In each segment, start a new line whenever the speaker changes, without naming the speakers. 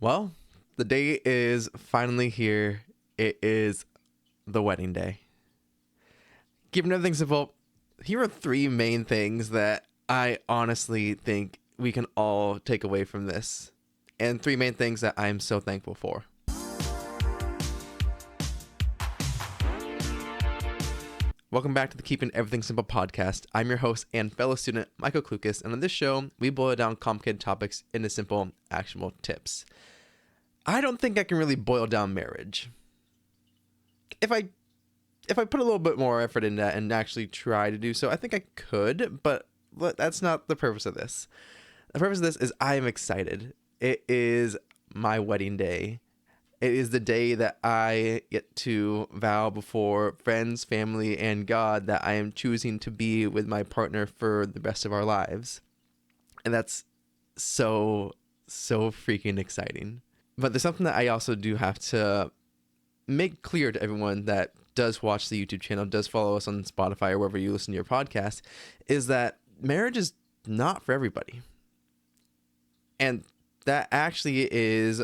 Well, the day is finally here. It is the wedding day. Keeping everything simple, here are three main things that I honestly think we can all take away from this, and three main things that I'm so thankful for. Welcome back to the Keeping Everything Simple podcast. I'm your host and fellow student, Michael Klukas, and on this show, we boil down complicated topics into simple, actionable tips. I don't think I can really boil down marriage. If I put a little bit more effort in that and actually try to do so, I think I could, but that's not the purpose of this. The purpose of this is I am excited. It is my wedding day. It is the day that I get to vow before friends, family, and God that I am choosing to be with my partner for the rest of our lives. And that's so freaking exciting. But there's something that I also do have to make clear to everyone that does watch the YouTube channel, does follow us on Spotify or wherever you listen to your podcast, is that marriage is not for everybody. And that actually is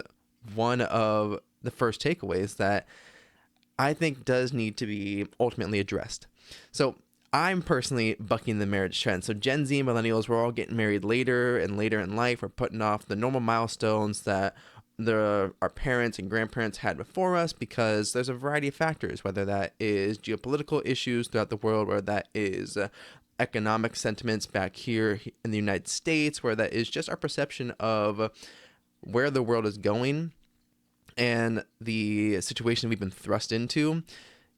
one of the first takeaways that I think does need to be ultimately addressed. So I'm personally bucking the marriage trend. So Gen Z, millennials, we're all getting married later and later in life. We're putting off the normal milestones that our parents and grandparents had before us because there's a variety of factors, whether that is geopolitical issues throughout the world, whether that is economic sentiments back here in the United States, where that is just our perception of where the world is going and the situation we've been thrust into.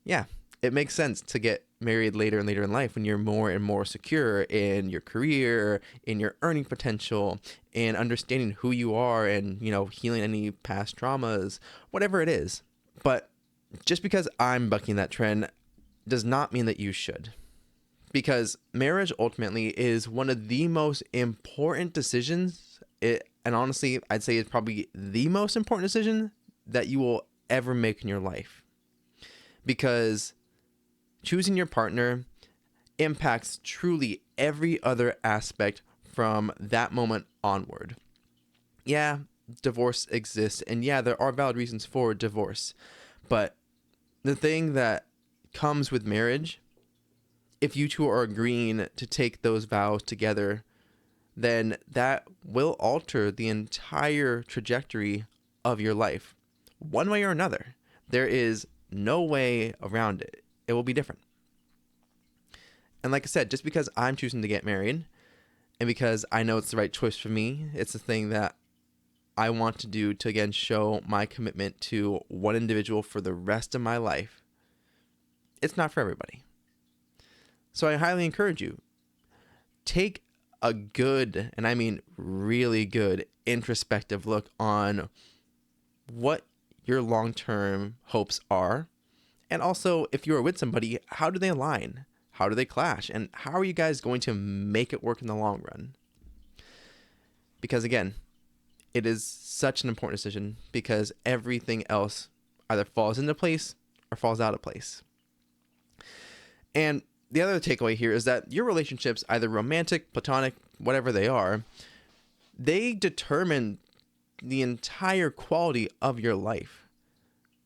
Yeah, it makes sense to get married later and later in life when you're more and more secure in your career, in your earning potential, and understanding who you are and, healing any past traumas, whatever it is. But just because I'm bucking that trend does not mean that you should. Because marriage ultimately is one of the most important decisions, and honestly, I'd say it's probably the most important decision that you will ever make in your life. Because choosing your partner impacts truly every other aspect from that moment onward. Yeah, divorce exists, and yeah, there are valid reasons for divorce. But the thing that comes with marriage, if you two are agreeing to take those vows together, then that will alter the entire trajectory of your life. One way or another. There is no way around it. It will be different. And like I said, just because I'm choosing to get married and because I know it's the right choice for me, it's the thing that I want to do to, again, show my commitment to one individual for the rest of my life. It's not for everybody. So I highly encourage you, take a good, and I mean really good, introspective look on what your long-term hopes are. And also, if you are with somebody, how do they align? How do they clash? And how are you guys going to make it work in the long run? Because again, it is such an important decision because everything else either falls into place or falls out of place. And the other takeaway here is that your relationships, either romantic, platonic, whatever they are, they determine the entire quality of your life.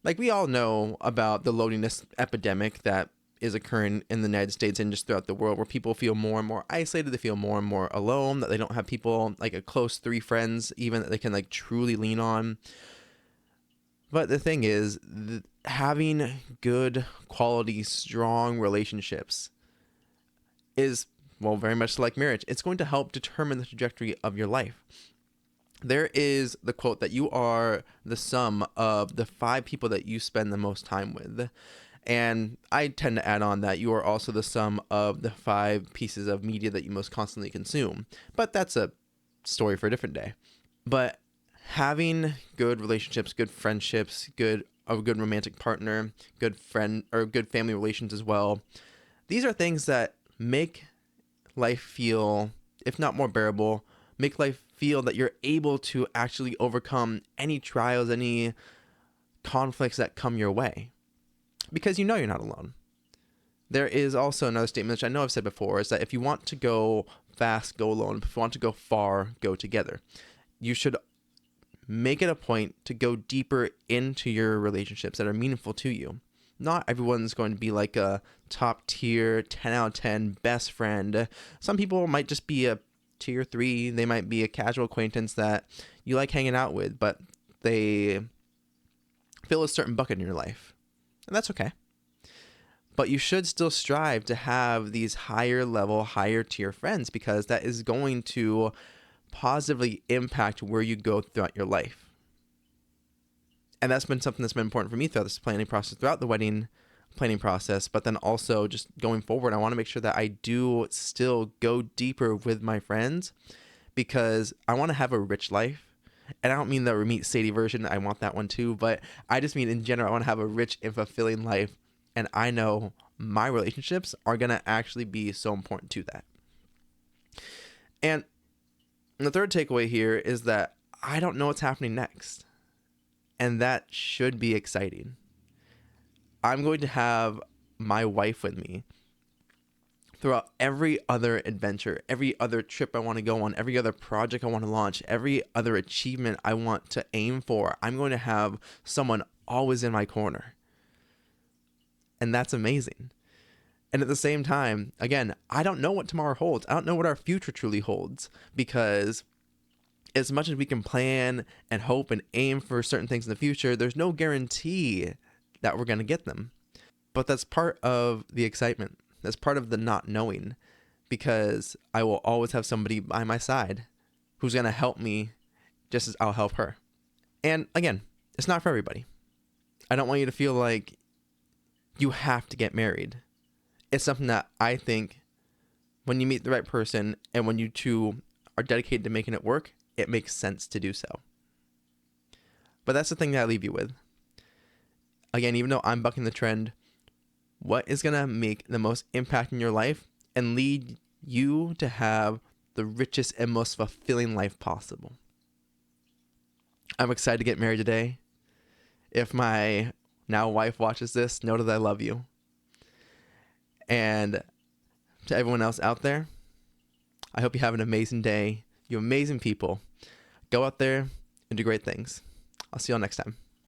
Like, we all know about the loneliness epidemic that is occurring in the United States and just throughout the world, where people feel more and more isolated, they feel more and more alone, that they don't have people, like a close 3 friends even, that they can truly lean on. But the thing is, having good quality, strong relationships is, well, very much like marriage. It's going to help determine the trajectory of your life. There is the quote that you are the sum of the 5 people that you spend the most time with. And I tend to add on that you are also the sum of the 5 pieces of media that you most constantly consume. But that's a story for a different day. But having good relationships, good friendships, a good romantic partner, good friend or good family relations as well, these are things that make life feel, if not more bearable, make life feel that you're able to actually overcome any trials, any conflicts that come your way. Because you're not alone. There is also another statement, which I know I've said before, is that if you want to go fast, go alone. If you want to go far, go together. You should make it a point to go deeper into your relationships that are meaningful to you. Not everyone's going to be like a top tier 10 out of 10 best friend. Some people might just be a tier 3. They might be a casual acquaintance that you like hanging out with, but they fill a certain bucket in your life. And that's okay. But you should still strive to have these higher level, higher tier friends, because that is going to positively impact where you go throughout your life. And that's been something that's been important for me throughout this planning process, throughout the wedding planning process, but then also just going forward, I want to make sure that I do still go deeper with my friends, because I want to have a rich life. And I don't mean the Ramit Sethi version, I want that one too, but I just mean in general, I want to have a rich and fulfilling life. And I know my relationships are going to actually be so important to that. And the third takeaway here is that I don't know what's happening next. And that should be exciting. I'm going to have my wife with me throughout every other adventure, every other trip I want to go on, every other project I want to launch, every other achievement I want to aim for. I'm going to have someone always in my corner. And that's amazing. And at the same time, again, I don't know what tomorrow holds. I don't know what our future truly holds, because as much as we can plan and hope and aim for certain things in the future, there's no guarantee that we're going to get them. But that's part of the excitement. That's part of the not knowing, because I will always have somebody by my side who's going to help me just as I'll help her. And again, it's not for everybody. I don't want you to feel like you have to get married. It's something that I think when you meet the right person and when you two are dedicated to making it work, it makes sense to do so. But that's the thing that I leave you with. Again, even though I'm bucking the trend, what is going to make the most impact in your life and lead you to have the richest and most fulfilling life possible? I'm excited to get married today. If my now wife watches this, know that I love you. And to everyone else out there, I hope you have an amazing day. You amazing people. Go out there and do great things. I'll see you all next time.